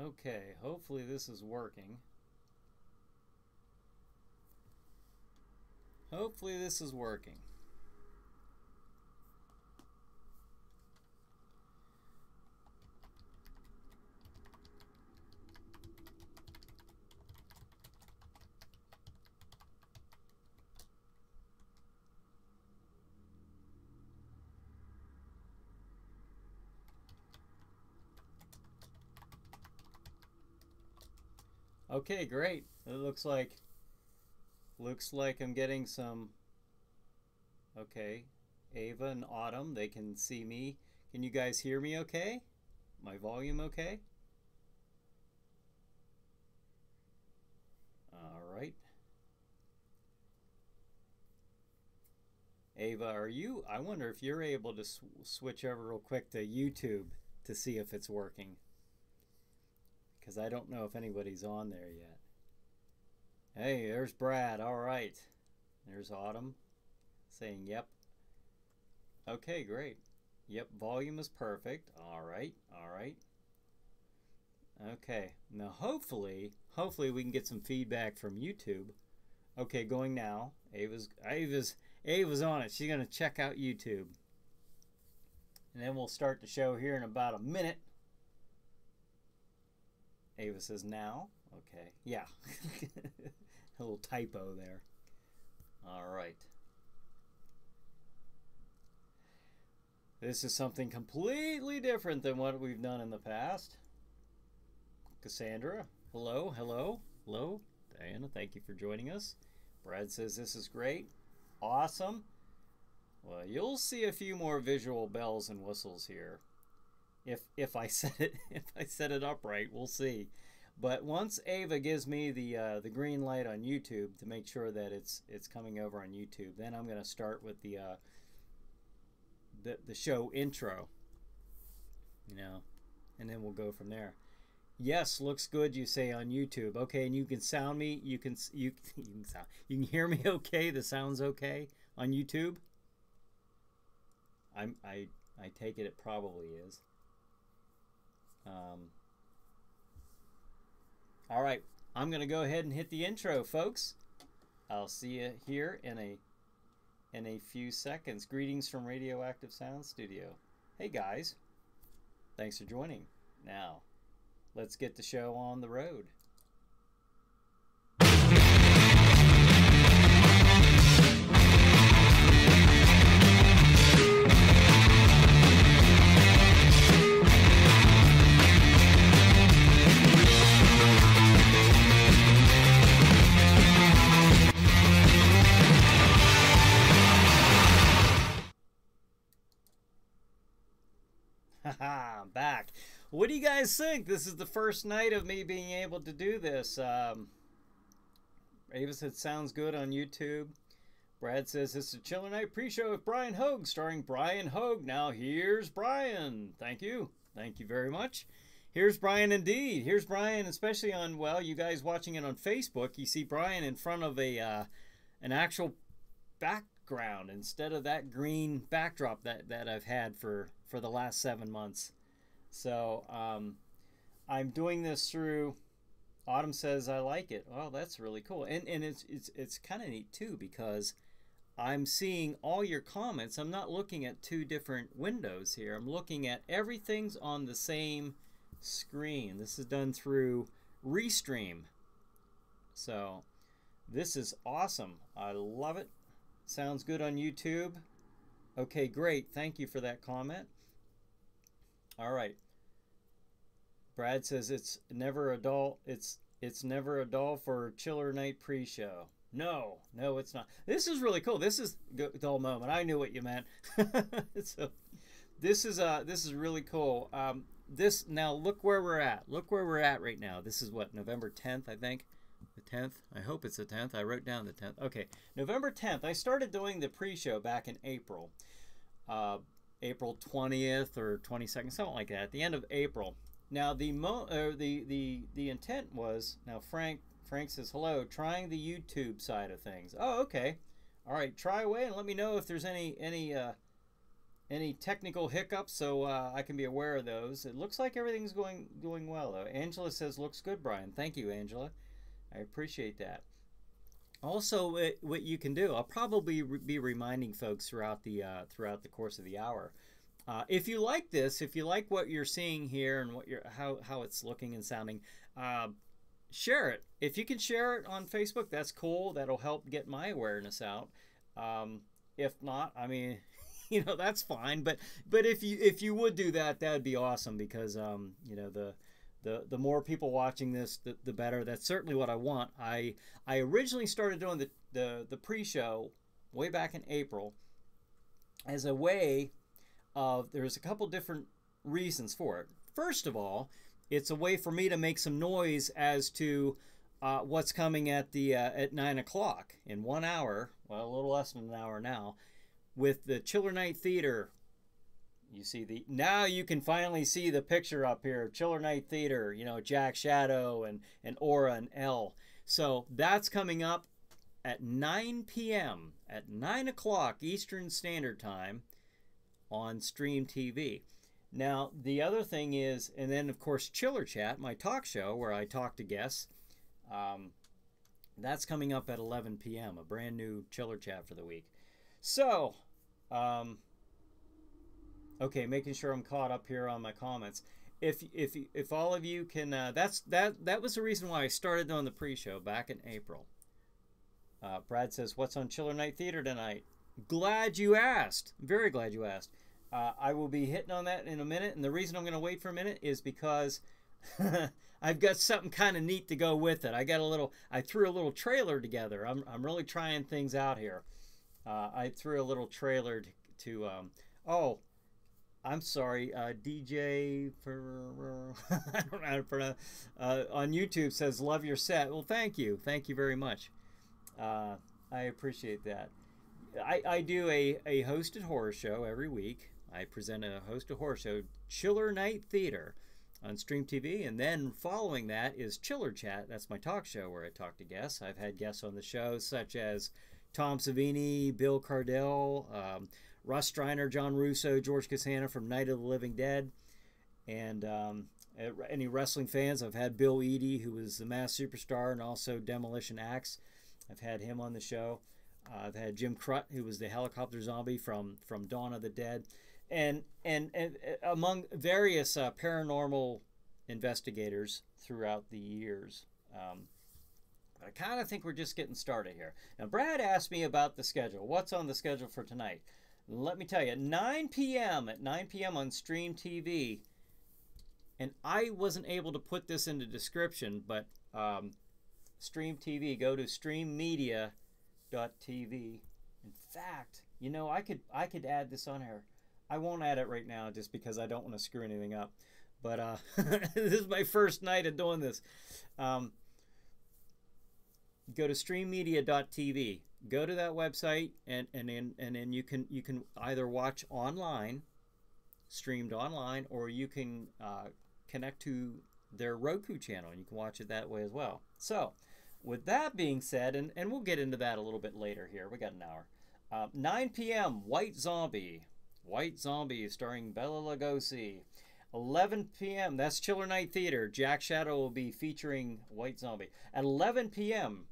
Okay, hopefully this is working. Hopefully this is working. Okay, great. It looks like I'm getting some. Okay, Ava and Autumn, they can see me. Can you guys hear me okay? My volume okay? All right. Ava, are you? I wonder if you're able to switch over real quick to YouTube to see if it's working. Because I don't know if anybody's on there yet. Hey, there's Brad. All right. There's Autumn saying yep. Okay, great. Yep, volume is perfect. All right. All right. Okay. Now hopefully we can get some feedback from YouTube. Okay, going now. Ava's on it. She's going to check out YouTube. And then we'll start the show here in about a minute. Ava says now. Okay. Yeah. A little typo there. All right. This is something completely different than what we've done in the past. Cassandra, hello, hello, hello. Diana, thank you for joining us. Brad says this is great. Awesome. Well, you'll see a few more visual bells and whistles here. If I set it up right, we'll see. But once Ava gives me the green light on YouTube to make sure that it's coming over on YouTube, then I'm going to start with the show intro. You know, and then we'll go from there. Yes, looks good. You say on YouTube. Okay, and you can sound me. You can hear me. Okay, the sound's okay on YouTube. I take it probably is. All right, I'm gonna go ahead and hit the intro, folks. I'll see you here in a few seconds. Greetings from Radioactive Sound Studio. Hey guys, thanks for joining. Now, let's get the show on the road. Haha, I'm back. What do you guys think? This is the first night of me being able to do this. Ava said sounds good on YouTube. Brad says this is a Chiller Night pre-show with Brian Hogue, starring Brian Hogue. Now here's Brian. Thank you. Thank you very much. Here's Brian indeed. Here's Brian, especially on, well, you guys watching it on Facebook, you see Brian in front of an actual background instead of that green backdrop that I've had for the last 7 months. So I'm doing this through. Autumn says I like it. Well, that's really cool, and it's kind of neat too, because I'm seeing all your comments. I'm not looking at two different windows here. I'm looking at everything's on the same screen. This is done through Restream. So this is awesome. I love it. Sounds good on YouTube. Okay, great. Thank you for that comment. All right. Brad says it's never a dull. It's never a dull for Chiller Night pre-show. No, it's not. This is really cool. This is dull moment. I knew what you meant. So this is really cool. This now look where we're at. Look where we're at right now. This is what, November 10th, I think. The 10th. I hope it's the 10th. I wrote down the 10th. Okay, November 10th. I started doing the pre-show back in April. April 20th or 22nd, something like that. At the end of April. Now the intent was, now Frank says hello, trying the YouTube side of things. Oh, okay. All right, try away and let me know if there's any any technical hiccups so I can be aware of those. It looks like everything's going well though. Angela says looks good, Brian. Thank you, Angela. I appreciate that. Also, what you can do, I'll probably be reminding folks throughout the course of the hour. If you like this, if you like what you're seeing here and what how it's looking and sounding, share it. If you can share it on Facebook, that's cool. That'll help get my awareness out. If not, I mean, that's fine. But if you would do that, that'd be awesome because the more people watching this, the better. That's certainly what I want. I originally started doing the pre-show way back in April as a way of, there's a couple different reasons for it. First of all, it's a way for me to make some noise as to what's coming at 9 o'clock in 1 hour, well, a little less than an hour now, with the Chiller Night Theater. You see now you can finally see the picture up here, Chiller Night Theater, Jack Shadow and Aura and Elle. So that's coming up at 9 p.m., at 9 o'clock Eastern Standard Time on Stream TV. Now, the other thing is, and then of course Chiller Chat, my talk show where I talk to guests, that's coming up at 11 p.m., a brand new Chiller Chat for the week. So, okay, making sure I'm caught up here on my comments. If all of you can, that was the reason why I started on the pre-show back in April. Brad says, "What's on Chiller Night Theater tonight?" Glad you asked. Very glad you asked. I will be hitting on that in a minute, and the reason I'm going to wait for a minute is because I've got something kind of neat to go with it. I threw a little trailer together. I'm really trying things out here. I threw a little trailer to oh, I'm sorry, DJ for I don't know how to pronounce, on YouTube says love your set. Well, thank you very much. I appreciate that. I do a hosted horror show every week. I present a hosted horror show, Chiller Night Theater, on Stream TV, and then following that is Chiller Chat. That's my talk show where I talk to guests. I've had guests on the show such as Tom Savini, Bill Cardell, Russ Streiner, John Russo, George Costanza from Night of the Living Dead, and any wrestling fans, I've had Bill Eadie, who was the Masked Superstar and also Demolition Axe. I've had him on the show. I've had Jim Crut, who was the helicopter zombie from Dawn of the Dead, and among various paranormal investigators throughout the years. I kind of think we're just getting started here. Now, Brad asked me about the schedule. What's on the schedule for tonight? Let me tell you, at 9 p.m. on Stream TV, and I wasn't able to put this in the description, but Stream TV, go to streammedia.tv. In fact, I could add this on here. I won't add it right now just because I don't want to screw anything up. But this is my first night of doing this. Go to streammedia.tv. Go to that website, and then you can either watch online, streamed online, or you can connect to their Roku channel, and you can watch it that way as well. So, with that being said, and we'll get into that a little bit later here. We got an hour. 9 p.m. White Zombie starring Bela Lugosi. 11 p.m. that's Chiller Night Theater. Jack Shadow will be featuring White Zombie. At 11 p.m.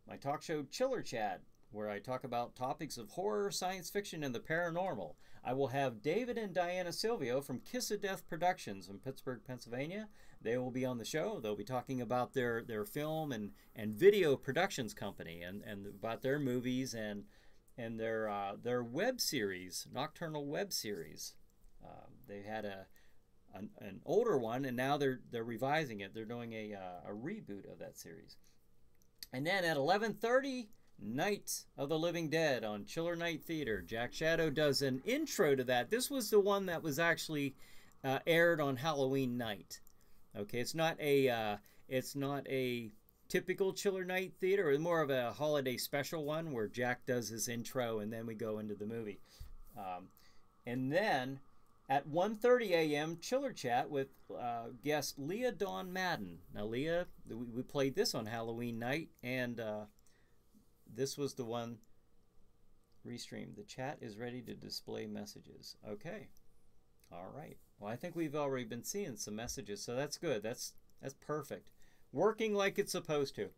my talk show Chiller Chat, where I talk about topics of horror, science fiction, and the paranormal. I will have David and Diana Silvio from Kiss of Death Productions in Pittsburgh, Pennsylvania. They will be on the show. They'll be talking about their film and video productions company and about their movies and their web series, Nocturnal web series. They had an older one, and now they're revising it. They're doing a reboot of that series. And then at 11:30, Night of the Living Dead on Chiller Night Theater. Jack Shadow does an intro to that. This was the one that was actually aired on Halloween night. Okay, it's not a typical Chiller Night Theater. It's more of a holiday special one where Jack does his intro and then we go into the movie. And then at 1:30 a.m. Chiller Chat with guest Leah Dawn Madden. Now Leah, we played this on Halloween night, and this was the one Restream. The chat is ready to display messages. Okay. All right. Well, I think we've already been seeing some messages, so that's good. That's perfect. Working like it's supposed to.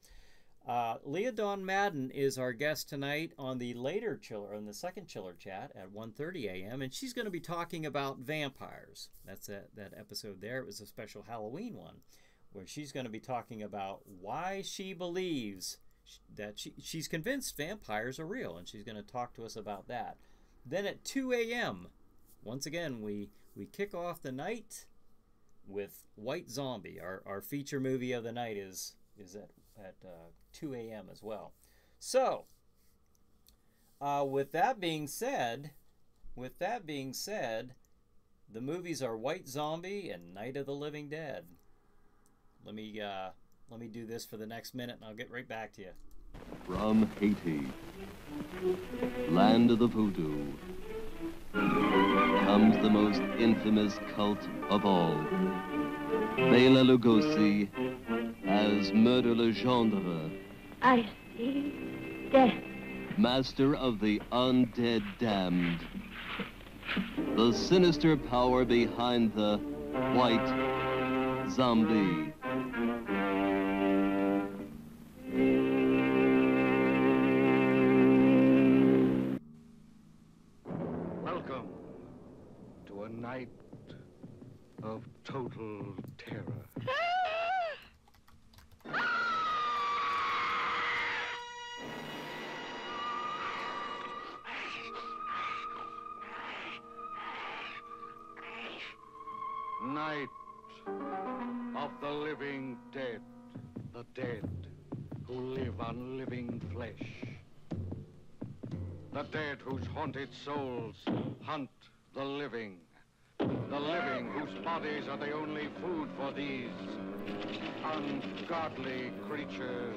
Leah Dawn Madden is our guest tonight on the later chiller, on the second chiller chat at 1:30 a.m. and she's going to be talking about vampires. That's that episode there. It was a special Halloween one where she's going to be talking about why she believes that she's convinced vampires are real, and she's going to talk to us about that. Then at 2 a.m., once again, we kick off the night with White Zombie. Our feature movie of the night is at 2 a.m. as well. So, with that being said, the movies are White Zombie and Night of the Living Dead. Let me do this for the next minute, and I'll get right back to you. From Haiti, land of the voodoo, comes the most infamous cult of all. Bela Lugosi as Murder Legendre. I see death. Master of the undead damned. The sinister power behind the White Zombie. Welcome to a night of total terror. Night of the living dead, the dead who live on living flesh. The dead whose haunted souls hunt the living whose bodies are the only food for these ungodly creatures.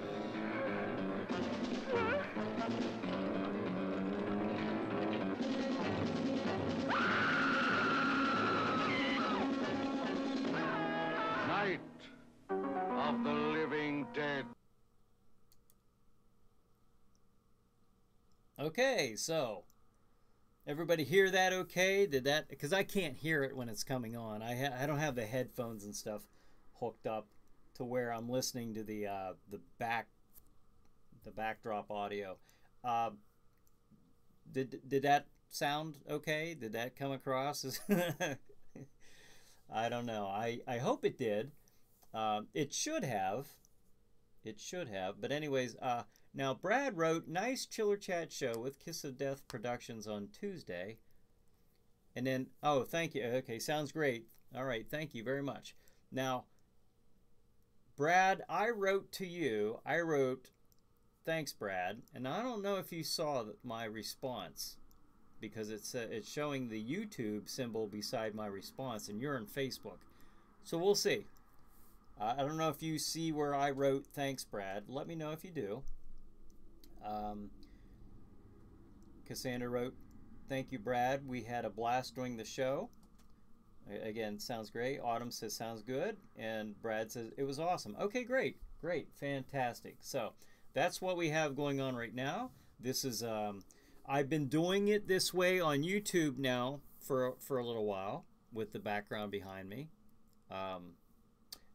Night of the living dead. Okay, so everybody hear that okay? Did that, because I can't hear it when it's coming on. I don't have the headphones and stuff hooked up to where I'm listening to the backdrop audio. Did that sound okay? Did that come across? I don't know. I hope it did. It should have. It should have. But anyways, now Brad wrote, nice chiller chat show with Kiss of Death Productions on Tuesday. And then, oh, thank you. Okay, sounds great. All right, thank you very much. Now, Brad, I wrote to you. I wrote, thanks, Brad. And I don't know if you saw my response, because it's showing the YouTube symbol beside my response, and you're on Facebook. So we'll see. I don't know if you see where I wrote, thanks, Brad. Let me know if you do. Cassandra wrote, thank you, Brad. We had a blast during the show. Again, sounds great. Autumn says, sounds good. And Brad says, it was awesome. Okay, great. Great. Fantastic. So that's what we have going on right now. This is, I've been doing it this way on YouTube now for a little while with the background behind me.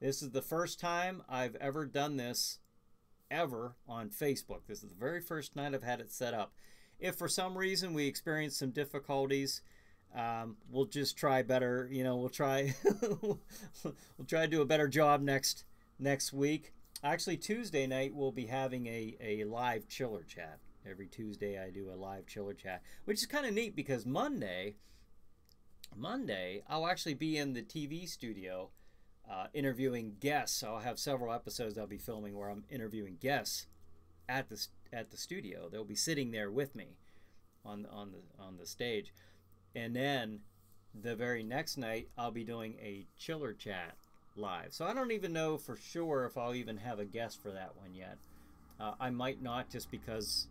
This is the first time I've ever done this ever on Facebook. This is the very first night I've had it set up. If for some reason we experience some difficulties, we'll just try better. You know, we'll try we'll try to do a better job next week. Actually, Tuesday night we'll be having a live chiller chat. Every Tuesday I do a live chiller chat, which is kind of neat because Monday I'll actually be in the TV studio interviewing guests. I'll have several episodes I'll be filming where I'm interviewing guests at the studio. They'll be sitting there with me on the stage, and then the very next night I'll be doing a chiller chat live. So I don't even know for sure if I'll even have a guest for that one yet. I might not, just because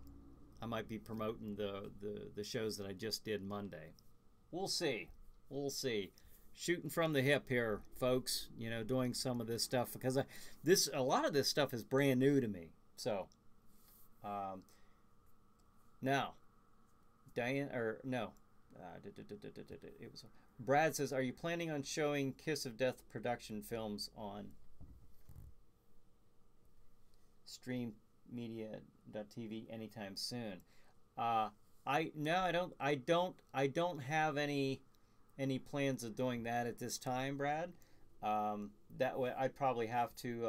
I might be promoting the shows that I just did Monday. We'll see. We'll see. Shooting from the hip here, folks. You know, doing some of this stuff because a lot of this stuff is brand new to me. So now Diane, or no, it was Brad says, are you planning on showing Kiss of Death production films on streammedia.tv anytime soon? I don't have any plans of doing that at this time, Brad. That way I'd probably have to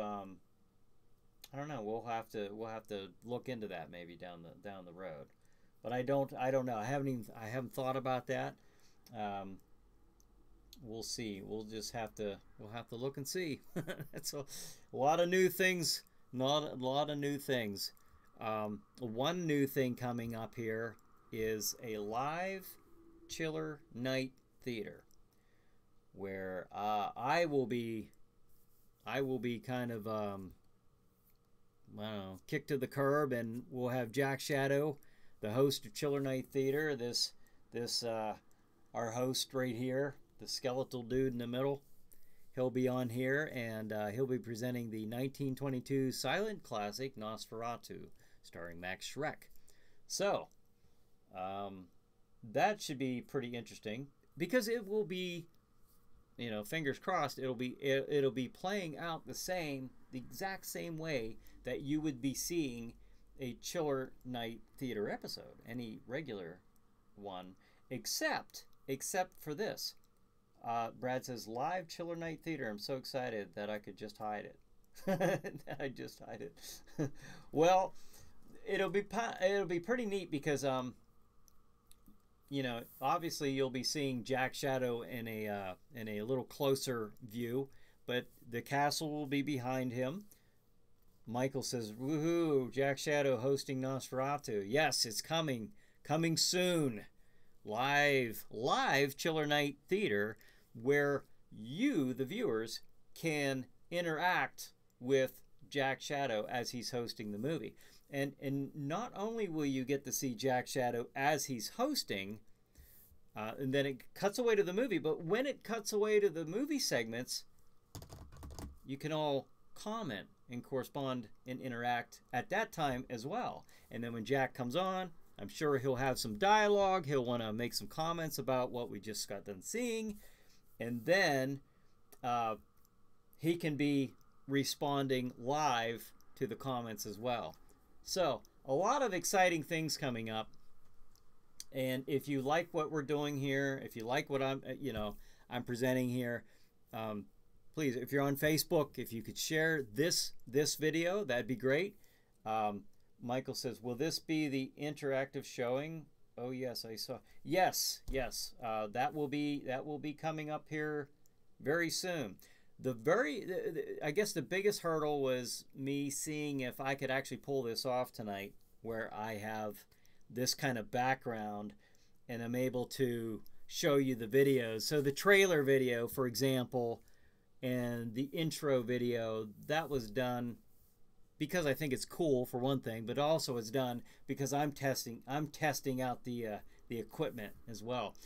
I don't know, we'll have to look into that maybe down the road. But I don't know. I haven't thought about that. We'll see. We'll have to look and see. It's a lot of new things. Not a lot of new things. One new thing coming up here is a live Chiller Night Theater, where I will be kind of I don't know, kicked to the curb, and we'll have Jack Shadow, the host of Chiller Night Theater. This our host right here, the skeletal dude in the middle. He'll be on here, and he'll be presenting the 1922 silent classic Nosferatu, starring Max Schreck. So, that should be pretty interesting, because it will be, you know, fingers crossed, it'll be playing out the exact same way that you would be seeing a Chiller Night Theater episode, any regular one, except for this. Brad says, live Chiller Night Theater. I'm so excited that I could just hide it. I just hide it. Well, it'll be pretty neat, because you know, obviously you'll be seeing Jack Shadow in a little closer view, but the castle will be behind him. Michael says, woohoo, Jack Shadow hosting Nosferatu. Yes, it's coming soon. Live Chiller Night Theater, where you, the viewers, can interact with Jack Shadow as he's hosting the movie. And not only will you get to see Jack Shadow as he's hosting, and then it cuts away to the movie, but when it cuts away to the movie segments, you can all comment and correspond and interact at that time as well. And then when Jack comes on, I'm sure he'll have some dialogue. He'll want to make some comments about what we just got done seeing. And then he can be responding live to the comments as well. So, a lot of exciting things coming up. And if you like what we're doing here, if you like what I'm presenting here, please, if you're on Facebook, if you could share this video, that'd be great. Michael says, will this be the interactive showing? Oh yes, I saw. Yes. That will be coming up here very soon. I guess the biggest hurdle was me seeing if I could actually pull this off tonight, where I have this kind of background and I'm able to show you the videos. So the trailer video, for example, and the intro video, that was done because I think it's cool, for one thing, but also it's done because I'm testing out the equipment as well.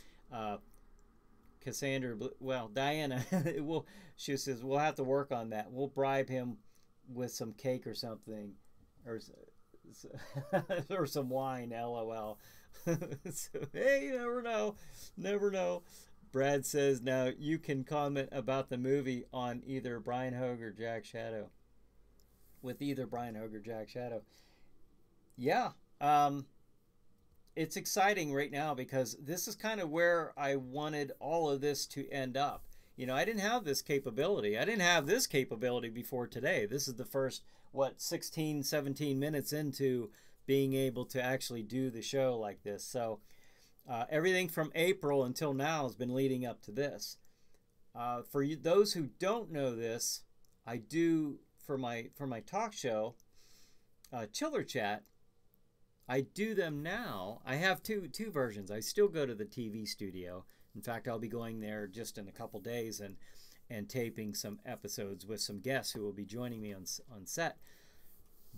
Cassandra, well, Diana, she says we'll have to work on that. We'll bribe him with some cake or something, or some wine. LOL. So, hey, you never know. Brad says, now you can comment about the movie on either Brian Hogue or Jack Shadow. With either Brian Hogue or Jack Shadow. Yeah. It's exciting right now, because this is kind of where I wanted all of this to end up. You know, I didn't have this capability. I didn't have this capability before today. This is the first, 16, 17 minutes into being able to actually do the show like this. So everything from April until now has been leading up to this. For you, those who don't know this, I do, for my talk show, Chiller Chat, I do them now. I have two versions. I still go to the TV studio. In fact, I'll be going there just in a couple days and taping some episodes with some guests who will be joining me on set.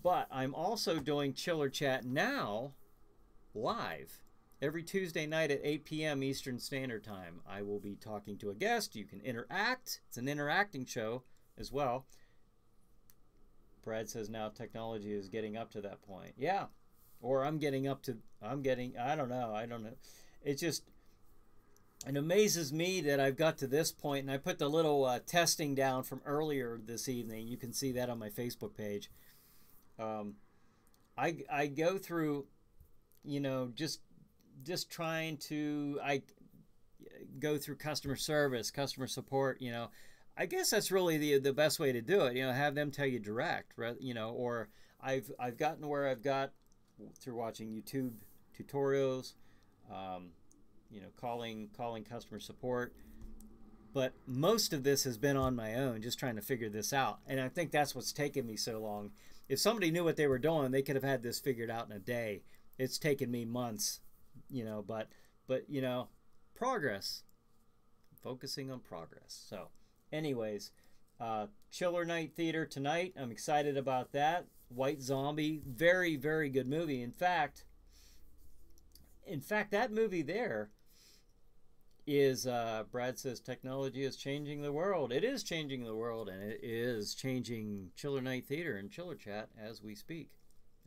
But I'm also doing Chiller Chat now live every Tuesday night at 8 p.m. Eastern Standard Time. I will be talking to a guest. You can interact. It's an interacting show as well. Brad says now technology is getting up to that point. Yeah. or I'm getting, I don't know. It's just, it amazes me that I've got to this point, and I put the little testing down from earlier this evening. You can see that on my Facebook page. I go through, just trying to, I go through customer service, customer support, I guess that's really the best way to do it, have them tell you direct, or I've gotten where I've got through watching YouTube tutorials, calling customer support. But most of this has been on my own, just trying to figure this out. And I think that's what's taken me so long. If somebody knew what they were doing, they could have had this figured out in a day. It's taken me months, but progress. Focusing on progress. So, anyways, Chiller Night Theater tonight. I'm excited about that. White Zombie, very, very good movie. In fact, that movie there is, Brad says, technology is changing the world. It is changing the world, and it is changing Chiller Night Theater and Chiller Chat as we speak,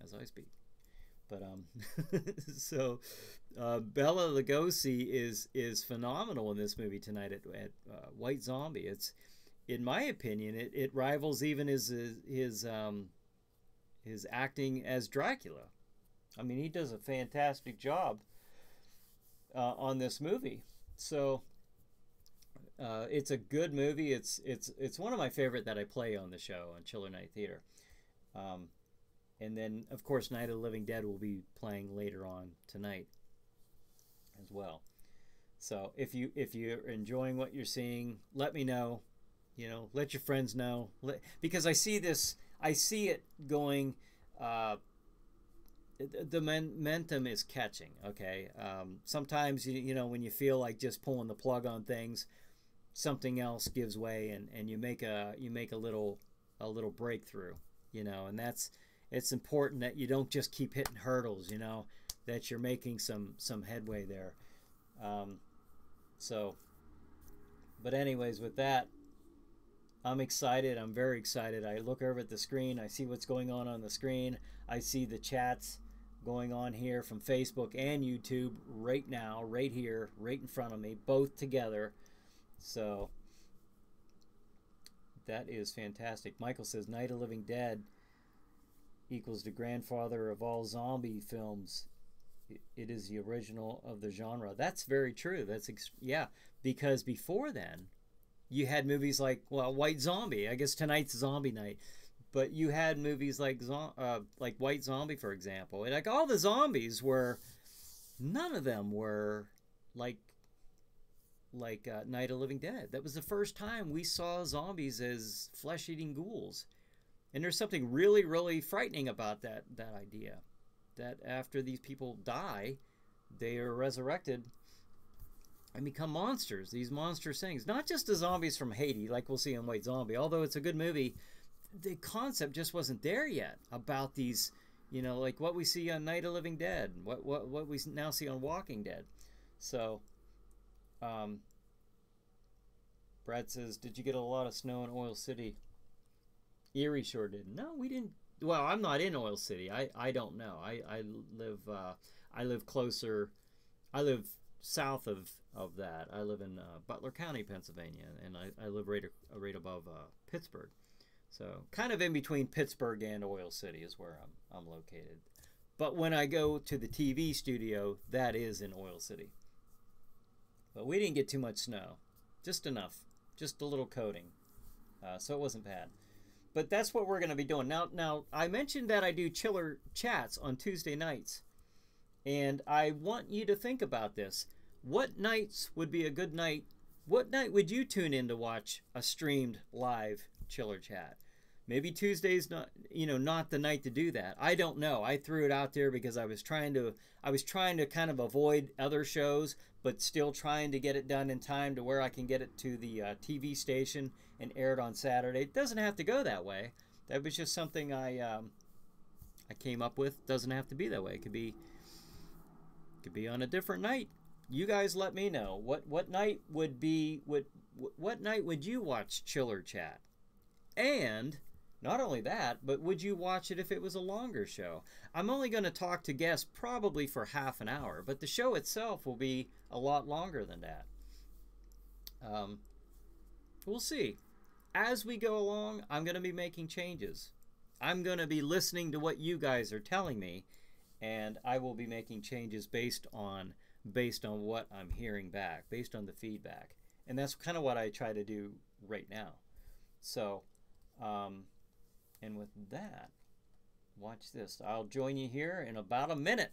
as I speak. But so Bela Lugosi is phenomenal in this movie tonight at White Zombie. It's, in my opinion, it rivals even his acting as Dracula. I mean, he does a fantastic job on this movie. So it's a good movie. It's one of my favorite that I play on the show on Chiller Night Theater. And then, of course, Night of the Living Dead will be playing later on tonight as well. So if you're enjoying what you're seeing, let me know. Let your friends know. Because I see it going. The momentum is catching. Okay. Sometimes when you feel like just pulling the plug on things, something else gives way, and you make a little breakthrough. And it's important that you don't just keep hitting hurdles. That you're making some headway there. But anyways, with that, I'm excited. I'm very excited. I look over at the screen. I see what's going on the screen. I see the chats going on here from Facebook and YouTube right now, right here, right in front of me, both together. So that is fantastic. Michael says Night of the Living Dead equals the grandfather of all zombie films. It is the original of the genre. That's very true. Yeah, because before then, you had movies like, White Zombie. I guess tonight's Zombie Night. But you had movies like White Zombie, for example. And like all the zombies none of them were like Night of the Living Dead. That was the first time we saw zombies as flesh-eating ghouls. And there's something really, really frightening about that idea. That after these people die, they are resurrected and become monsters. These monstrous things. Not just the zombies from Haiti, like we'll see in White Zombie. Although it's a good movie, the concept just wasn't there yet about these, like what we see on Night of the Living Dead, what we now see on Walking Dead. So, Brad says, did you get a lot of snow in Oil City? Erie sure did. No, we didn't. Well, I'm not in Oil City. I don't know. I live closer. I live south of that. I live in Butler County, Pennsylvania, and I live right above Pittsburgh. So kind of in between Pittsburgh and Oil City is where I'm located. But when I go to the TV studio, that is in Oil City. But we didn't get too much snow. Just enough. Just a little coating. So it wasn't bad. But that's what we're going to be doing. Now, I mentioned that I do Chiller Chats on Tuesday nights. And I want you to think about this. What nights would be a good night? What night would you tune in to watch a streamed live Chiller Chat? Maybe Tuesday's not the night to do that. I don't know. I threw it out there because I was trying to kind of avoid other shows, but still trying to get it done in time to where I can get it to the TV station and air it on Saturday. It doesn't have to go that way. That was just something I came up with. Doesn't have to be that way. It could be on a different night. You guys let me know. What night would be what night would you watch Chiller Chat? And Not only that, but would you watch it if it was a longer show? I'm only going to talk to guests probably for half an hour, but the show itself will be a lot longer than that. We'll see. As we go along, I'm going to be making changes. I'm going to be listening to what you guys are telling me, and I will be making changes based on what I'm hearing back, based on the feedback. And that's kind of what I try to do right now. So, and with that, watch this. I'll join you here in about a minute.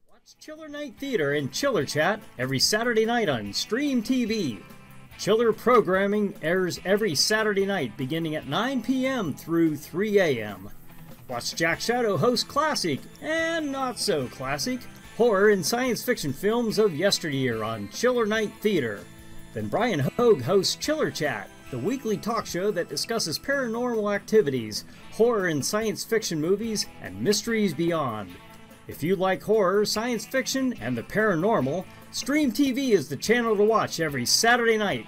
Watch Chiller Night Theater and Chiller Chat every Saturday night on Stream TV. Chiller programming airs every Saturday night beginning at 9 p.m. through 3 a.m. Watch Jack Shadow host classic and not so classic horror and science fiction films of yesteryear on Chiller Night Theater. Then Brian Hogue hosts Chiller Chat, the weekly talk show that discusses paranormal activities, horror and science fiction movies, and mysteries beyond. If you like horror, science fiction, and the paranormal, Stream TV is the channel to watch every Saturday night.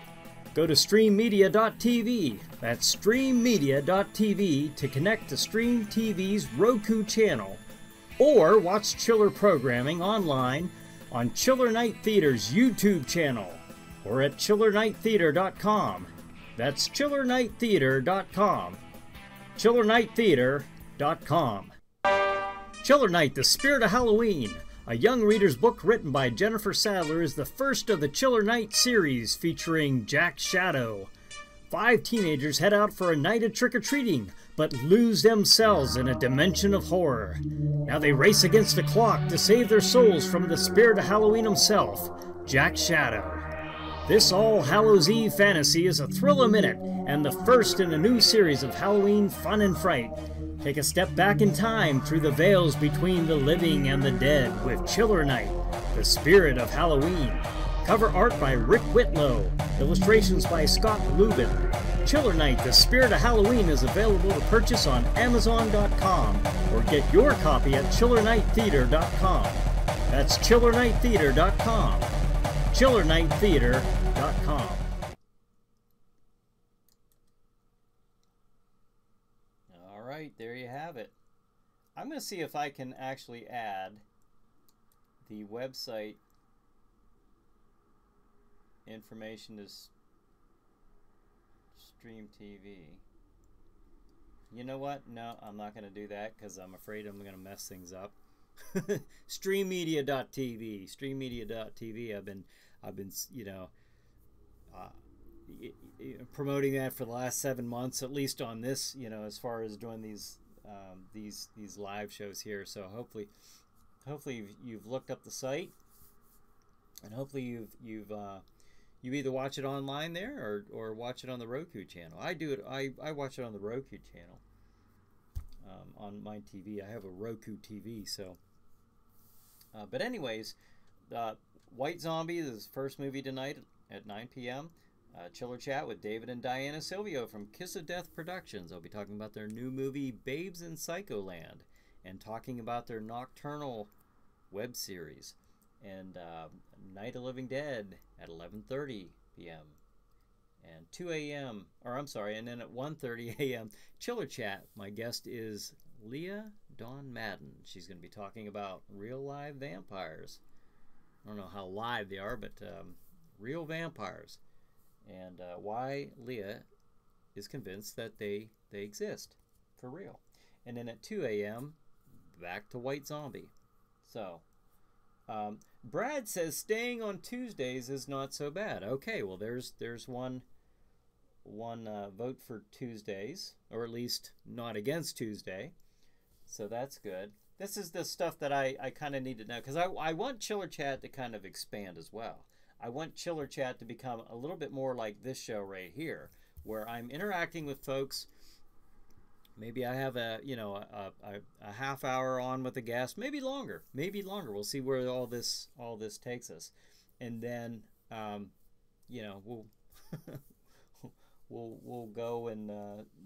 Go to streammedia.tv, that's streammedia.tv, to connect to Stream TV's Roku channel. Or watch Chiller programming online on Chiller Night Theater's YouTube channel, or at chillernighttheater.com. That's chillernighttheater.com. chillernighttheater.com. Chiller Night, The Spirit of Halloween, a young reader's book written by Jennifer Sadler, is the first of the Chiller Night series featuring Jack Shadow. 5 teenagers head out for a night of trick-or-treating, but lose themselves in a dimension of horror. Now they race against the clock to save their souls from the spirit of Halloween himself, Jack Shadow. This All Hallows Eve fantasy is a thrill a minute, and the first in a new series of Halloween fun and fright. Take a step back in time through the veils between the living and the dead with Chiller Night, The Spirit of Halloween. Cover art by Rick Whitlow. Illustrations by Scott Lubin. Chiller Night, The Spirit of Halloween is available to purchase on Amazon.com or get your copy at chillernighttheater.com. That's chillernighttheater.com. chillernighttheater.com. All right, there you have it. I'm going to see if I can actually add the website information to Stream TV. You know what? No, I'm not going to do that because I'm afraid I'm going to mess things up. Streammedia.tv. Streammedia.tv. I've been, you know, promoting that for the last 7 months, at least on this, you know, as far as doing these live shows here. So hopefully you've looked up the site, and hopefully you either watch it online there or watch it on the Roku channel. I do it. I watch it on the Roku channel on my TV. I have a Roku TV, so. But anyways, White Zombie is the first movie tonight at 9 p.m. Chiller Chat with David and Diana Silvio from Kiss of Death Productions. I'll be talking about their new movie Babes in Psycholand and talking about their Nocturnal web series. And Night of Living Dead at 11:30 p.m. and 2 a.m. or I'm sorry, and then at 1:30 a.m. Chiller Chat. My guest is Leah Dawn Madden. She's going to be talking about real live vampires. I don't know how live they are, but real vampires, and why Leah is convinced that they exist for real. And then at 2 a.m. back to White Zombie. So. Brad says staying on Tuesdays is not so bad. Okay, well there's one vote for Tuesdays, or at least not against Tuesday. So that's good. This is the stuff that I kind of need to know, because I want Chiller Chat to kind of expand as well. I want Chiller Chat to become a little bit more like this show right here, where I'm interacting with folks. Maybe I have a half hour on with a guest, maybe longer. We'll see where all this takes us, and then we'll we'll go and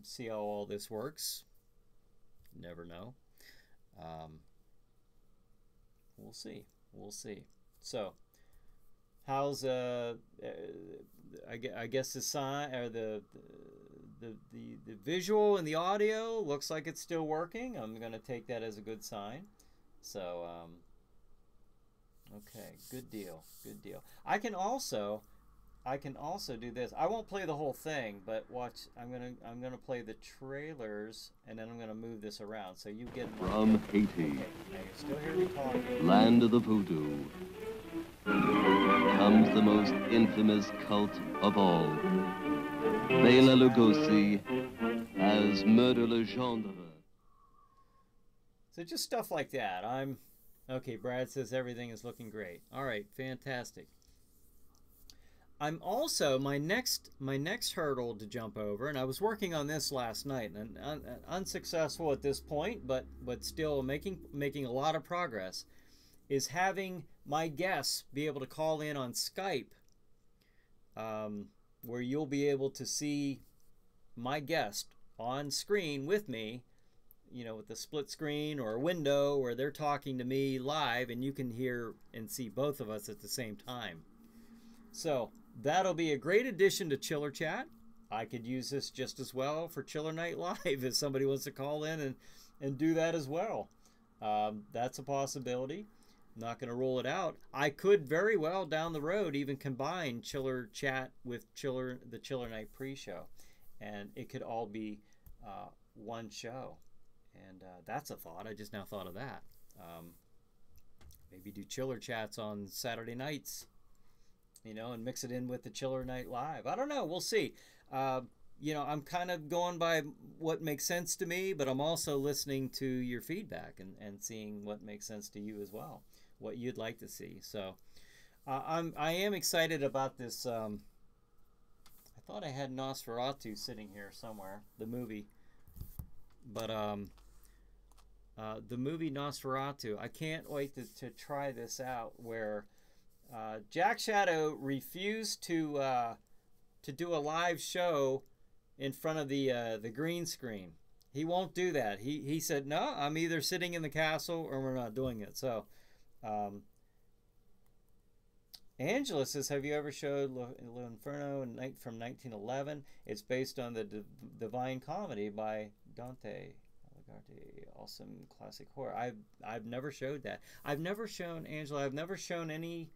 see how all this works. Never know. We'll see. So, how's I guess the sign or the the visual and the audio looks like it's still working. I'm going to take that as a good sign. So, okay, good deal, good deal. I can also do this. I won't play the whole thing, but watch. I'm gonna play the trailers, and then I'm gonna move this around so you get From Haiti, Okay, now you still hear me talking. land of the voodoo, comes the most infamous cult of all. Bela Lugosi as Murder Legendre. So just stuff like that. Okay. Brad says everything is looking great. All right, fantastic. I'm also my next hurdle to jump over, and I was working on this last night, and unsuccessful at this point, but still making a lot of progress, is having my guests be able to call in on Skype, where you'll be able to see my guest on screen with me, with the split screen or a window where they're talking to me live, and you can hear and see both of us at the same time. So that'll be a great addition to Chiller Chat. I could use this just as well for Chiller Night Live if somebody wants to call in and do that as well. That's a possibility. I'm not going to rule it out. I could very well down the road even combine Chiller Chat with the Chiller Night pre-show, and it could all be one show. And that's a thought. I just now thought of that. Maybe do Chiller Chats on Saturday nights, and mix it in with the Chiller Night Live. I don't know. We'll see. I'm kind of going by what makes sense to me, but I'm also listening to your feedback and seeing what makes sense to you as well, what you'd like to see. So I am excited about this. I thought I had Nosferatu sitting here somewhere, the movie. But the movie Nosferatu, I can't wait to try this out, where Jack Shadow refused to do a live show in front of the green screen. He won't do that. He said, no, I'm either sitting in the castle or we're not doing it. So Angela says, have you ever showed L'Inferno from 1911? It's based on the Divine Comedy by Dante Alighieri. Awesome classic horror. I've never showed that. I've never shown, Angela, I've never shown any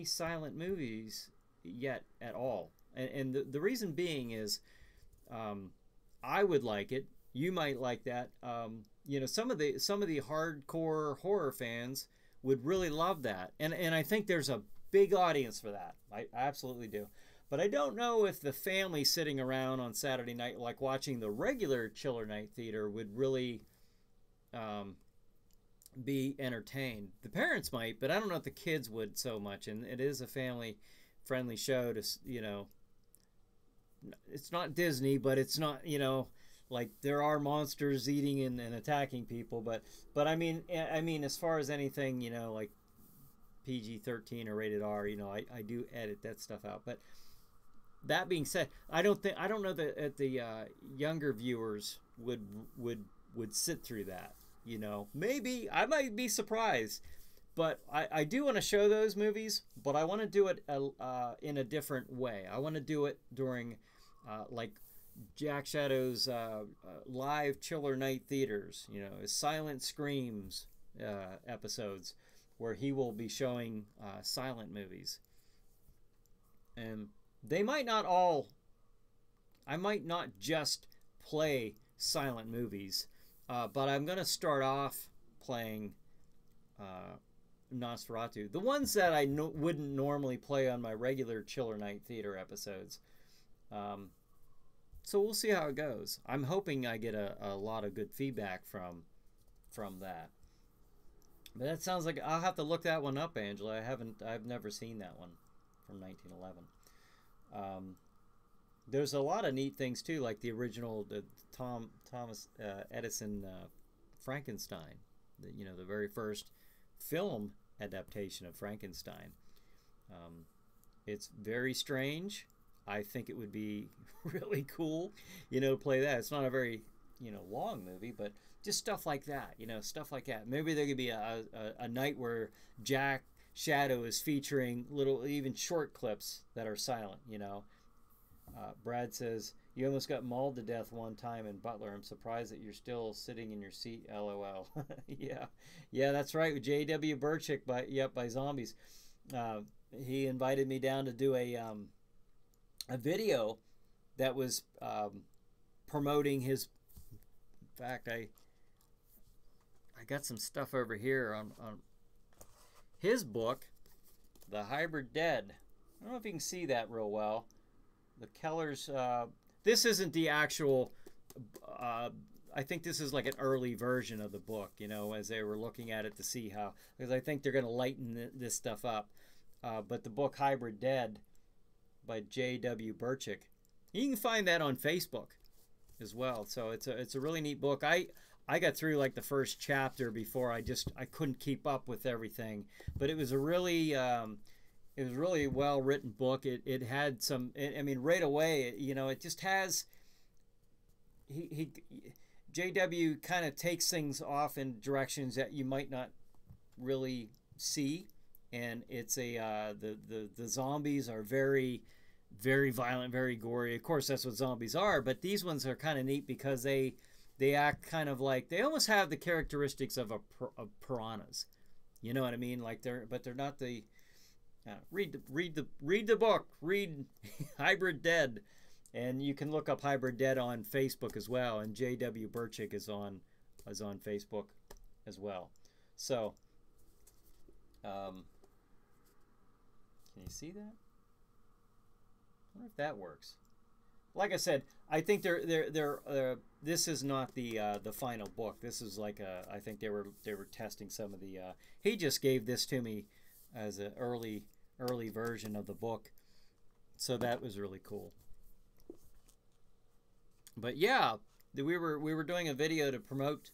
silent movies yet at all, and the reason being is I would like it, you might like that, some of the hardcore horror fans would really love that, and I think there's a big audience for that. I absolutely do, but I don't know if the family sitting around on Saturday night like watching the regular Chiller Night Theater would really be entertained. The parents might, but I don't know if the kids would so much. And it is a family friendly show to, it's not Disney, but it's not, like there are monsters eating and attacking people, but I mean as far as anything, like PG-13 or rated R, I do edit that stuff out. But that being said, I don't know that the younger viewers would sit through that. Maybe I might be surprised, but I do want to show those movies, but I want to do it in a different way. I want to do it during like Jack Shadow's live Chiller Night Theaters, his Silent Screams episodes, where he will be showing silent movies. And they might not all, I might not just play silent movies, but I'm going to start off playing Nosferatu. The ones that I wouldn't normally play on my regular Chiller Night Theater episodes. So we'll see how it goes. I'm hoping I get a lot of good feedback from that. But that sounds like I'll have to look that one up, Angela. I've never seen that one from 1911. There's a lot of neat things too, like the original Thomas Edison Frankenstein, the very first film adaptation of Frankenstein. It's very strange. I think it would be really cool, to play that. It's not a very, long movie, but just stuff like that, stuff like that. Maybe there could be a night where Jack Shadow is featuring even short clips that are silent, Brad says, You almost got mauled to death one time in Butler. I'm surprised that you're still sitting in your seat. LOL. Yeah, yeah, that's right. With J.W. Burchick by zombies. He invited me down to do a video that was promoting his. In fact, I got some stuff over here on his book, The Hybrid Dead. I don't know if you can see that real well. The Keller's. This isn't the actual. I think this is like an early version of the book. You know, as they were looking at it to see how, because I think they're going to lighten this stuff up. But the book Hybrid Dead by J.W. Burchick, you can find that on Facebook as well. So it's a really neat book. I got through like the first chapter before I couldn't keep up with everything, but it was a really well written book. It had some, I mean, right away, you know, it just has, JW kind of takes things off in directions that you might not really see. And it's the zombies are very, very violent, very gory. Of course, that's what zombies are. But these ones are kind of neat because they act kind of like, they almost have the characteristics of piranhas. You know what I mean? Like they're not the. Read the book. Read Hybrid Dead, and you can look up Hybrid Dead on Facebook as well. And J.W. Burchick is on Facebook as well. So. Can you see that? I wonder if that works. Like I said, I think this is not the final book. This is like I think they were testing some of the. He just gave this to me as an early version of the book, so that was really cool. But yeah, we were doing a video to promote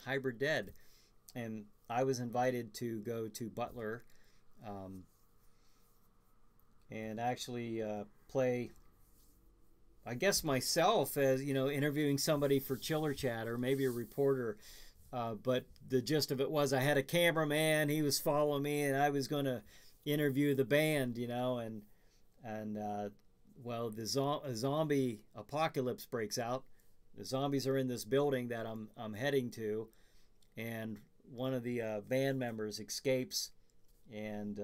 Hybrid Dead, and I was invited to go to Butler. And actually play, I guess, myself as, you know, interviewing somebody for Chiller Chat or maybe a reporter. But the gist of it was I had a cameraman, he was following me, and I was going to interview the band, you know, and well, the zombie apocalypse breaks out. The zombies are in this building that I'm heading to, and one of the band members escapes, and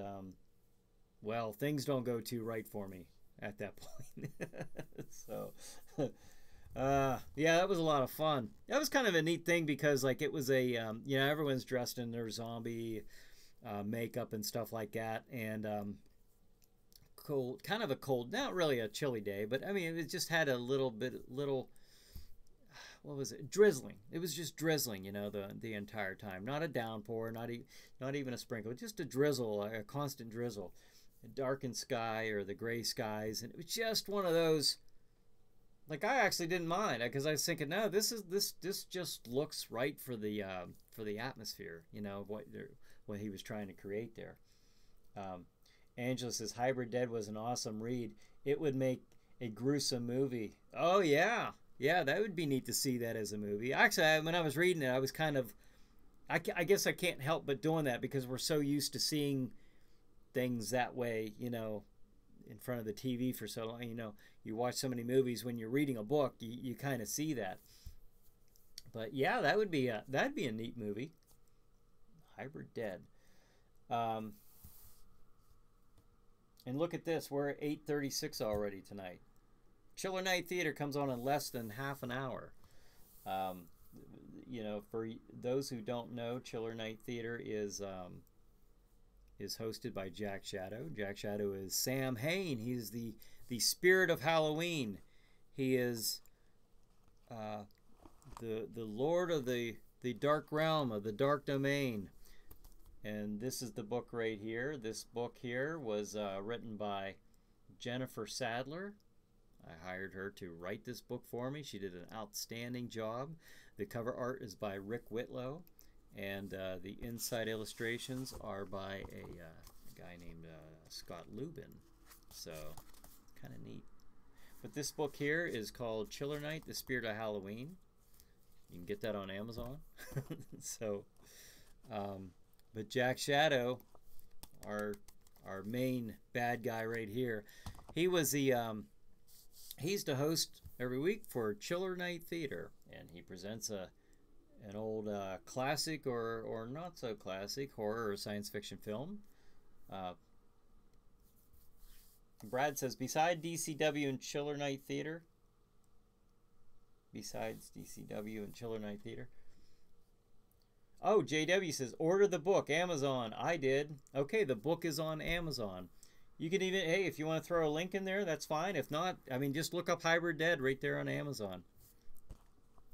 well, things don't go too right for me at that point. So, yeah, that was a lot of fun. That was kind of a neat thing because, like, it was a, you know, everyone's dressed in their zombie makeup and stuff like that. And cold, kind of a cold, not really a chilly day, but I mean, it just had a little, what was it? Drizzling. It was just drizzling, you know, the entire time. Not a downpour, not even a sprinkle, just a drizzle, a constant drizzle. A darkened sky or the gray skies, and it was just one of those. Like, I actually didn't mind because I was thinking, no, this just looks right for the atmosphere, you know, what he was trying to create there. Angela says Hybrid Dead was an awesome read. It would make a gruesome movie. Oh yeah, that would be neat to see that as a movie. Actually, when I was reading it, I was kind of, I guess I can't help but doing that because we're so used to seeing things that way, you know, in front of the TV for so long. You know, you watch so many movies. When you're reading a book, you kind of see that. But yeah, that'd be a neat movie. Hybrid Dead. And look at this, we're at 8:36 already tonight. Chiller Night Theater comes on in less than half an hour. You know, for those who don't know, Chiller Night Theater is hosted by Jack Shadow. Jack Shadow is Sam Hain. He's the spirit of Halloween. He is the lord of the dark realm, of the dark domain. And this is the book right here. This book here was written by Jennifer Sadler. I hired her to write this book for me. She did an outstanding job. The cover art is by Rick Whitlow. And the inside illustrations are by a guy named Scott Lubin. So, kind of neat. But this book here is called Chiller Night, The Spirit of Halloween. You can get that on Amazon. So, but Jack Shadow, our main bad guy right here, he was the He's the host every week for Chiller Night Theater, and he presents an old classic or not so classic horror or science fiction film. Brad says, beside DCW and Chiller Night Theater. Besides DCW and Chiller Night Theater. Oh, JW says, order the book, Amazon. I did. Okay, the book is on Amazon. You can even, hey, if you want to throw a link in there, that's fine. If not, I mean, just look up Hybrid Dead right there on Amazon.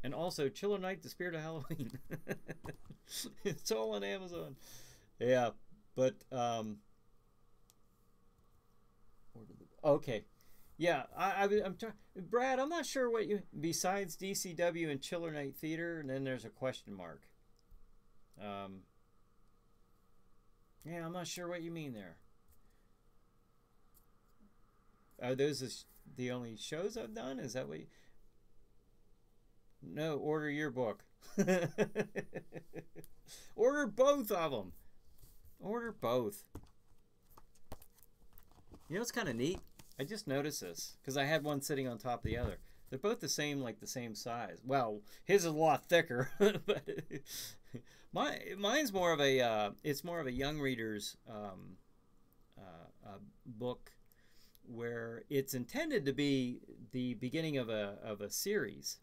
And also, Chiller Night, The Spirit of Halloween. It's all on Amazon. Yeah, but, okay. Yeah, I'm trying. Brad, I'm not sure what you, besides DCW and Chiller Night Theater, and then there's a question mark. Yeah, I'm not sure what you mean there. Are those the only shows I've done? Is that what you... No, order your book. Order both of them. Order both. You know, it's kind of neat. I just noticed this because I had one sitting on top of the other. They're both the same, like the same size. Well, his is a lot thicker, but mine's more of a it's more of a young reader's book, where it's intended to be the beginning of a series,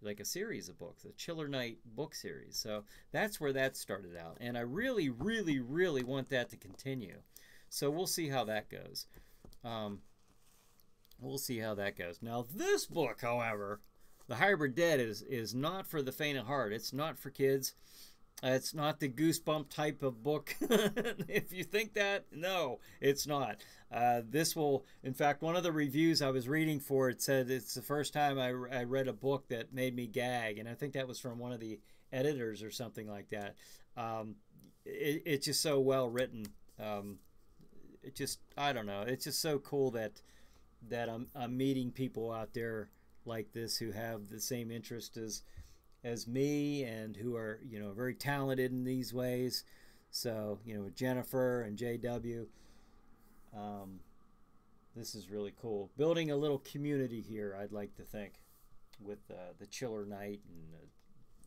like a series of books, a Chiller Night book series. So that's where that started out, and I really, really, really want that to continue. So we'll see how that goes. We'll see how that goes. Now, this book, however, The Hybrid Dead, is not for the faint of heart. It's not for kids. It's not the goosebump type of book. If you think that, no, it's not. This will, in fact, one of the reviews I was reading for it said it's the first time I read a book that made me gag, and I think that was from one of the editors or something like that. It's just so well written. It just, I don't know. It's just so cool that I'm meeting people out there like this who have the same interest as me, and who are, you know, very talented in these ways. So, you know, Jennifer and JW, this is really cool. Building a little community here, I'd like to think, with the Chiller Night and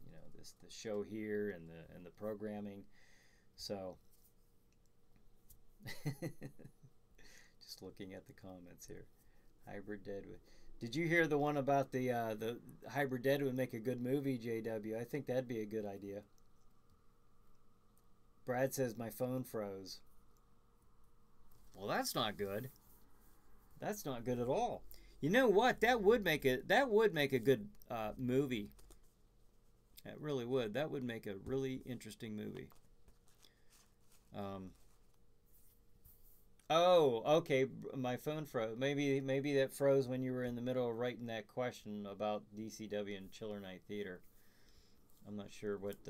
you know, the show here and the programming. So just looking at the comments here. Hybrid Dead. Did you hear the one about the Hybrid Dead would make a good movie, JW? I think that'd be a good idea. Brad says my phone froze. Well, that's not good. That's not good at all. You know what? That would make a good movie. That really would. That would make a really interesting movie. Oh, okay. My phone froze. Maybe that froze when you were in the middle of writing that question about DCW and Chiller Night Theater. I'm not sure what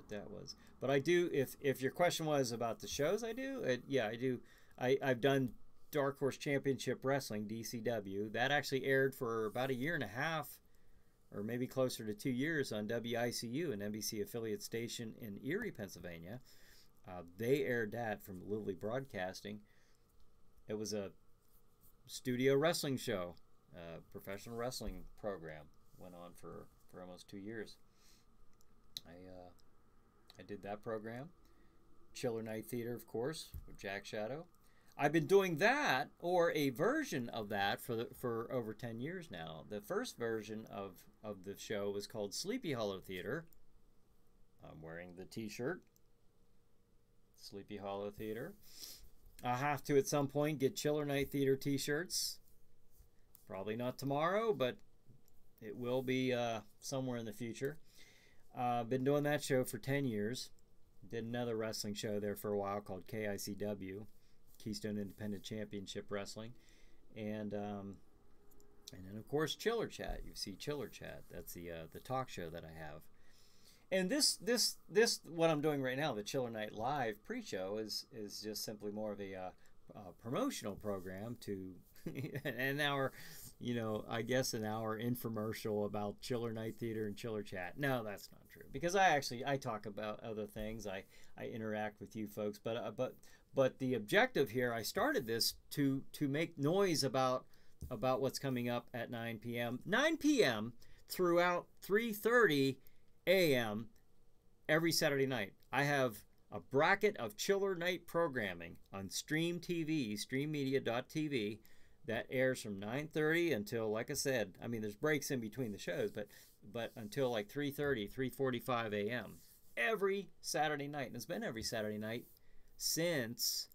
that was. But I do. If your question was about the shows, I do. Yeah, I do. I've done Dark Horse Championship Wrestling, DCW. That actually aired for about a year and a half, or maybe closer to 2 years, on WICU, an NBC affiliate station in Erie, Pennsylvania. They aired that from Lily Broadcasting. It was a studio wrestling show, professional wrestling program. Went on for almost 2 years. I did that program. Chiller Night Theater, of course, with Jack Shadow. I've been doing that, or a version of that, for over 10 years now. The first version of the show was called Sleepy Hollow Theater. I'm wearing the t-shirt. Sleepy Hollow Theater. I'll have to at some point get Chiller Night Theater t-shirts. Probably not tomorrow, but it will be somewhere in the future. Been doing that show for 10 years. Did another wrestling show there for a while called KICW, Keystone Independent Championship Wrestling. And then, of course, Chiller Chat. You see Chiller Chat. That's the talk show that I have. And this what I'm doing right now, the Chiller Night Live pre-show, is just simply more of a promotional program to an hour, you know, I guess an hour infomercial about Chiller Night Theater and Chiller Chat. No, that's not true, because I talk about other things. I interact with you folks, but the objective here, I started this to make noise about about what's coming up at 9 p.m. 9 p.m. throughout 3:30 a.m. every Saturday night. I have a bracket of Chiller Night programming on Stream TV, streammedia.tv, that airs from 9:30 until, like I said, I mean, there's breaks in between the shows, but until like 3:30, 3:45 a.m. every Saturday night. And it's been every Saturday night since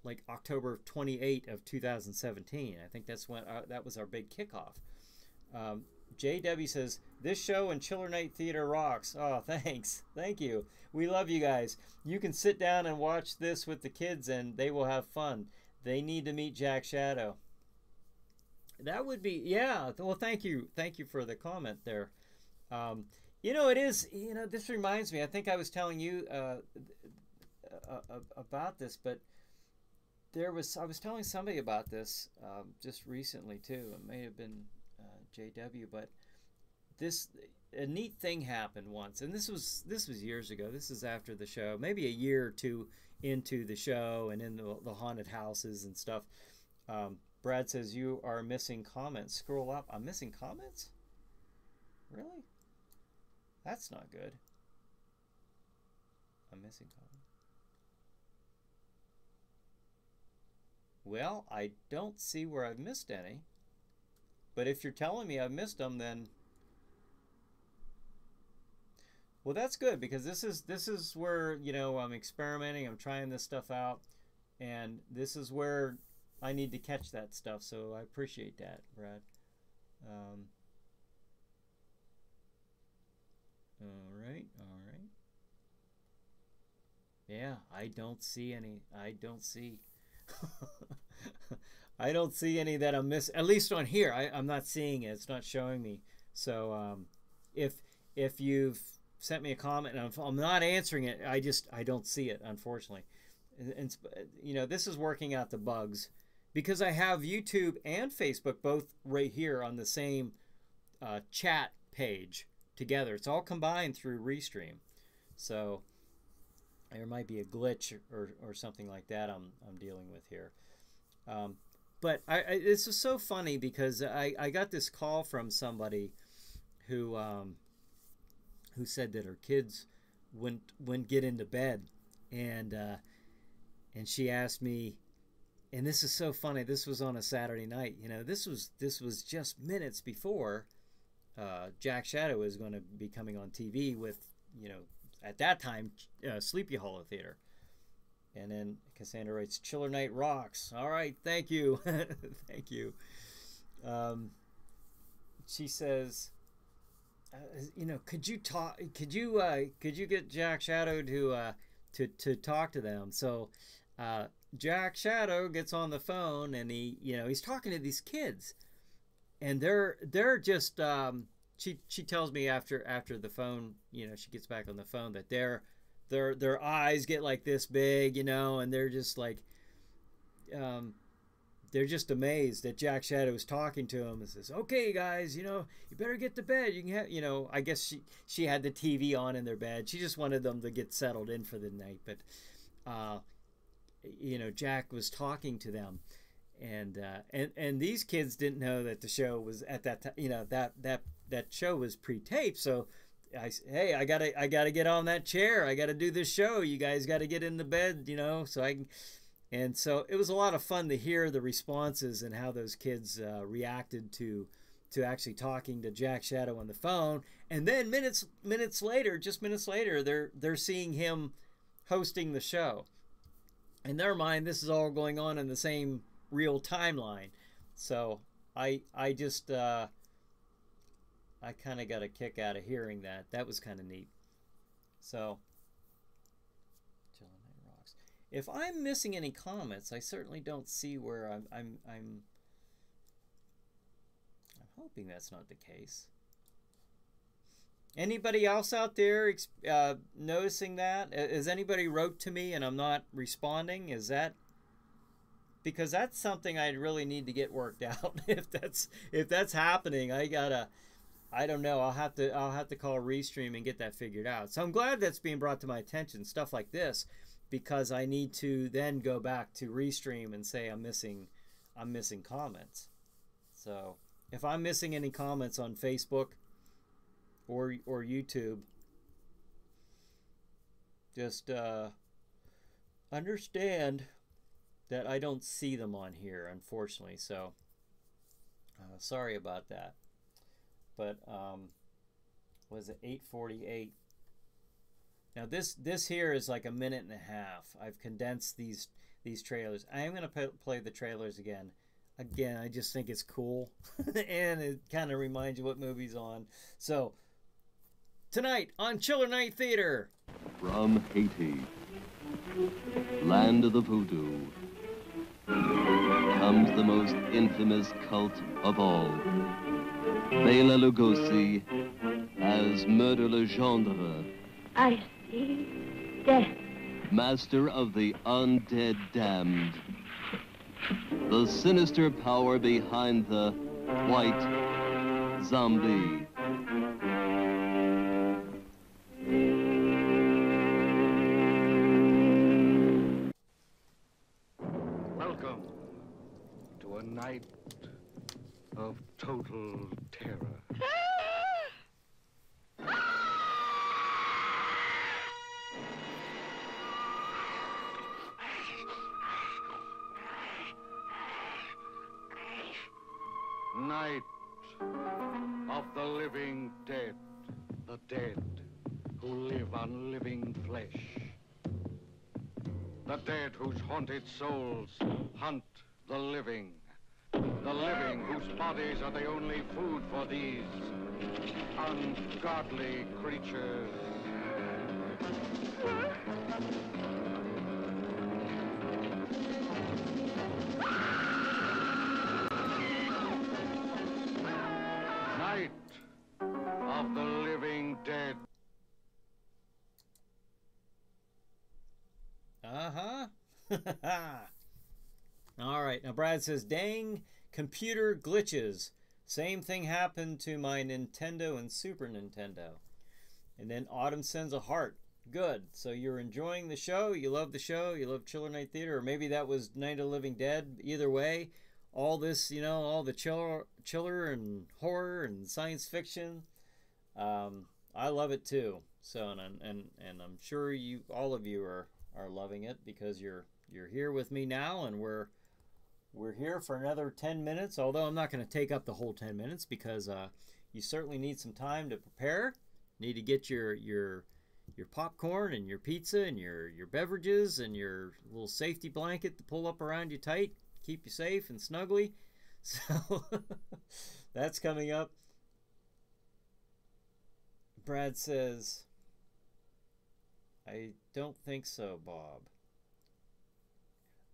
like October 28 of 2017. I think that's when that was our big kickoff. JW says, this show and Chiller Night Theater rocks. Oh, thanks. Thank you. We love you guys. You can sit down and watch this with the kids and they will have fun. They need to meet Jack Shadow. That would be, yeah. Well, thank you. Thank you for the comment there. You know, it is, you know, this reminds me, I think I was telling you about this, but I was telling somebody about this just recently too. It may have been JW, but a neat thing happened once, and this was years ago. This is after the show, maybe a year or two into the show and in the haunted houses and stuff. Brad says you are missing comments. Scroll up. I'm missing comments? Really? That's not good. I'm missing comments. Well, I don't see where I've missed any. But if you're telling me I've missed them, then well, that's good, because this is where, you know, I'm experimenting, I'm trying this stuff out, and this is where I need to catch that stuff. So I appreciate that, Brad. All right. Yeah, I don't see any. I don't see any that I'm missing. At least on here, I'm not seeing it. It's not showing me. So if you've sent me a comment and I'm not answering it, I don't see it, unfortunately. And you know, this is working out the bugs, because I have YouTube and Facebook both right here on the same chat page together. It's all combined through Restream. So there might be a glitch or something like that I'm dealing with here. But this is so funny, because I got this call from somebody who said that her kids wouldn't get into bed, and she asked me, and this is so funny. This was on a Saturday night. You know, this was just minutes before Jack Shadow was going to be coming on TV with, you know, at that time, Sleepy Hollow Theater. And then Cassandra writes, Chiller Night rocks. All right, thank you. Thank you. She says, you know, could you get Jack Shadow to talk to them? So Jack Shadow gets on the phone, and he's talking to these kids, and they're just she tells me after the phone, you know, she gets back on the phone, that their eyes get like this big, you know, and they're just like, they're just amazed that Jack Shadow is talking to them and says, okay, guys, you know, you better get to bed. You can have, you know, I guess she had the TV on in their bed. She just wanted them to get settled in for the night. But, you know, Jack was talking to them, and these kids didn't know that the show was at that time, you know, that show was pre-taped. So I said, hey, I gotta get on that chair. I gotta do this show. You guys gotta get in the bed, you know, so I can. And so it was a lot of fun to hear the responses and how those kids reacted to actually talking to Jack Shadow on the phone. And then minutes later, they're seeing him hosting the show. In their mind, this is all going on in the same real timeline. So I kind of got a kick out of hearing that. That was kind of neat. So if I'm missing any comments, I certainly don't see where I'm hoping that's not the case. Anybody else out there noticing that? Has anybody wrote to me and I'm not responding? Is that because that's something I really need to get worked out? If that's happening, I don't know. I'll have to call Restream and get that figured out. So I'm glad that's being brought to my attention, stuff like this, because I need to then go back to Restream and say I'm missing I'm missing comments. So if I'm missing any comments on Facebook or YouTube, just understand that I don't see them on here, unfortunately. So sorry about that. But was it 8:48? Now this here is like a minute and a half. I've condensed these trailers. I am going to play the trailers again. Again, I just think it's cool. And it kind of reminds you what movie's on. So, tonight on Chiller Night Theater. From Haiti, land of the voodoo, comes the most infamous cult of all. Bela Lugosi as Murder Legendre. I see death. Master of the undead damned. The sinister power behind the White Zombie. Welcome to a night of total terror. Night of the living dead, the dead who live on living flesh. The dead whose haunted souls hunt the living whose bodies are the only food for these ungodly creatures. Night of the living dead. All right. Now, Brad says, dang computer glitches. Same thing happened to my Nintendo and Super Nintendo. And then Autumn sends a heart. Good. So you're enjoying the show. You love the show. You love Chiller Night Theater. Or maybe that was Night of the Living Dead. Either way, all this, you know, all the chiller and horror and science fiction. I love it too. So and I'm sure all of you are loving it because you're here with me now, and we're here for another 10 minutes. Although I'm not going to take up the whole 10 minutes because you certainly need some time to prepare. Need to get your popcorn and your pizza and your beverages and your little safety blanket to pull up around you tight, keep you safe and snuggly. So that's coming up. Brad says, I don't think so, Bob.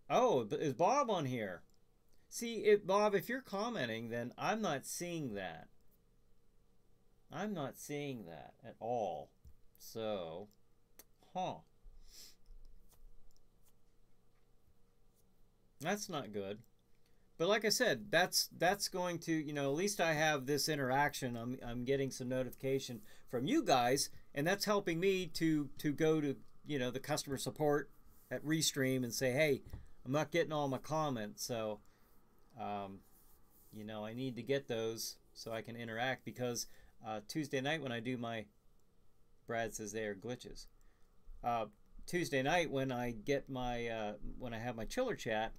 Oh, is Bob on here? See, Bob, if you're commenting, then I'm not seeing that. I'm not seeing that at all. So, that's not good. But like I said, that's going to, you know, at least I have this interaction. I'm getting some notification from you guys, and that's helping me to go to, you know, the customer support at Restream and say, hey, I'm not getting all my comments, so you know, I need to get those so I can interact, because Tuesday night when I do my, Brad says they are glitches. Tuesday night when I get my when I have my chiller chat,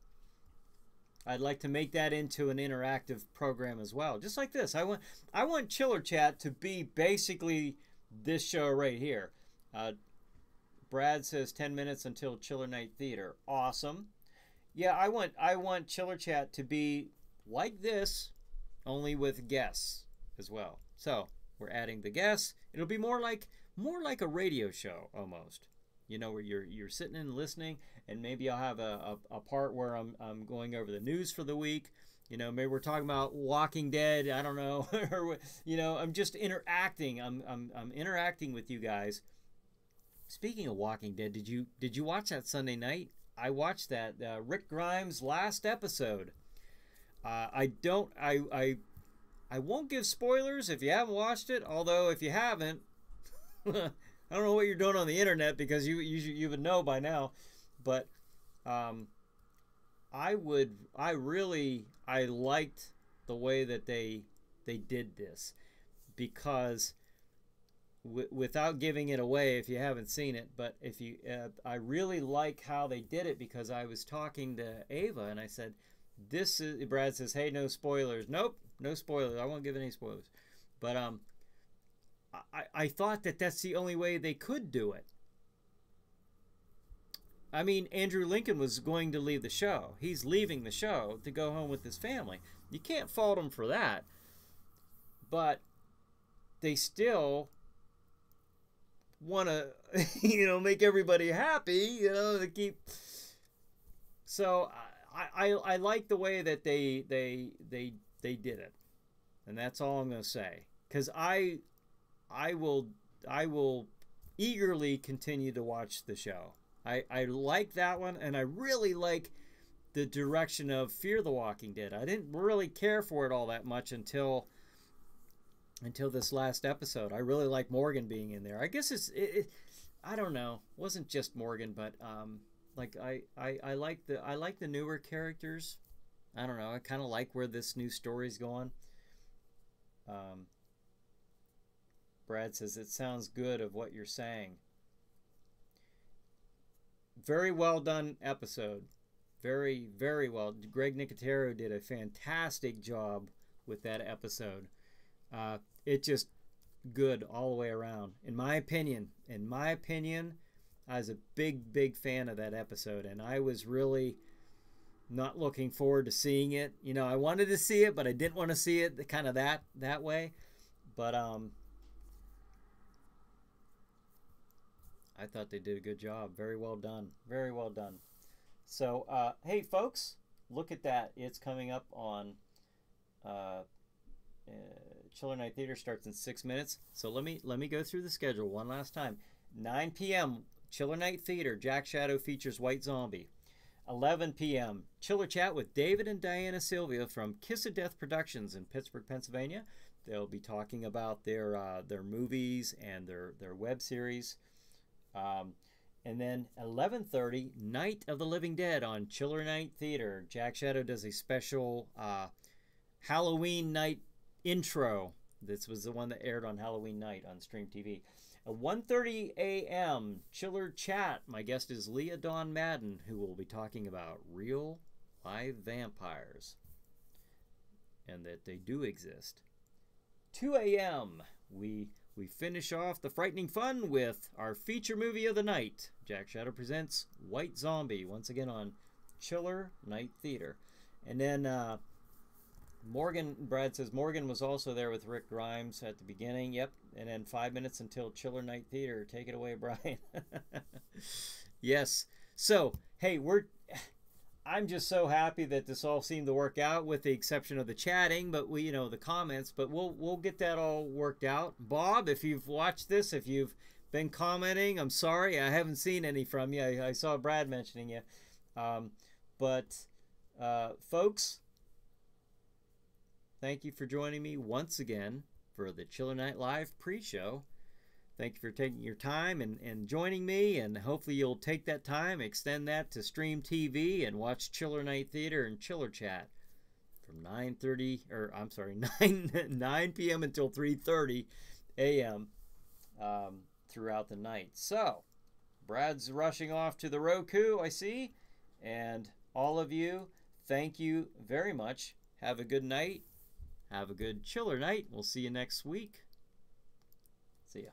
I'd like to make that into an interactive program as well, just like this. I want Chiller Chat to be basically this show right here. Brad says 10 minutes until Chiller Night Theater. Awesome. Yeah, I want Chiller Chat to be like this, only with guests as well. So we're adding the guests. It'll be more like a radio show almost. You know, where you're sitting and listening, and maybe I'll have a part where I'm going over the news for the week. You know, maybe we're talking about Walking Dead. I don't know, or you know, I'm just interacting. I'm interacting with you guys. Speaking of Walking Dead, did you watch that Sunday night? I watched that Rick Grimes' last episode. I won't give spoilers if you haven't watched it. Although if you haven't. I don't know what you're doing on the internet, because you would know by now, but I liked the way that they did this, because without giving it away if you haven't seen it, but if you I really like how they did it, because I was talking to Ava and I said, this is, Brad says, hey, no spoilers. Nope, no spoilers. I won't give any spoilers. But I thought that that's the only way they could do it. I mean, Andrew Lincoln was going to leave the show. He's leaving the show to go home with his family. You can't fault him for that. But they still want to, make everybody happy, to keep. So I like the way that they did it, and that's all I'm going to say. Because I will eagerly continue to watch the show. I like that one, and I really like the direction of Fear the Walking Dead. I didn't really care for it all that much until this last episode. I really like Morgan being in there. I guess I don't know. It wasn't just Morgan, but I like the newer characters. I don't know. I kind of like where this new story's going. Brad says, it sounds good of what you're saying. Very well done episode. Very, very well. Greg Nicotero did a fantastic job with that episode. It just good all the way around. In my opinion, I was a big, big fan of that episode, and I was really not looking forward to seeing it. I wanted to see it, but I didn't want to see it kind of that way. But I thought they did a good job. Very well done. Very well done. So, hey, folks, look at that. It's coming up on Chiller Night Theater starts in 6 minutes. So let me go through the schedule one last time. 9 p.m., Chiller Night Theater. Jack Shadow features White Zombie. 11 p.m., Chiller Chat with David and Diana Sylvia from Kiss of Death Productions in Pittsburgh, Pennsylvania. They'll be talking about their movies and their web series. And then 11:30, Night of the Living Dead on Chiller Night Theater. Jack Shadow does a special Halloween night intro. This was the one that aired on Halloween night on Stream TV. At 1:30 a.m., Chiller Chat. My guest is Leah Dawn Madden, who will be talking about real live vampires and that they do exist. 2 a.m., we finish off the frightening fun with our feature movie of the night. Jack Shadow presents White Zombie, once again on Chiller Night Theater. And then Brad says Morgan was also there with Rick Grimes at the beginning. Yep. And then 5 minutes until Chiller Night Theater. Take it away, Brian. Yes. So, hey, I'm just so happy that this all seemed to work out, with the exception of the chatting, but the comments, but we'll get that all worked out. Bob, if you've watched this, if you've been commenting, I'm sorry, I haven't seen any from you. I saw Brad mentioning you. Folks, thank you for joining me once again for the Chiller Night Live pre-show. Thank you for taking your time and joining me, and hopefully you'll take that time, extend that to Stream TV, and watch Chiller Night Theater and Chiller Chat from 9 p.m. until 3:30 a.m. Throughout the night. So, Brad's rushing off to the Roku, I see, and all of you, thank you very much. Have a good night. Have a good Chiller night. We'll see you next week. See ya.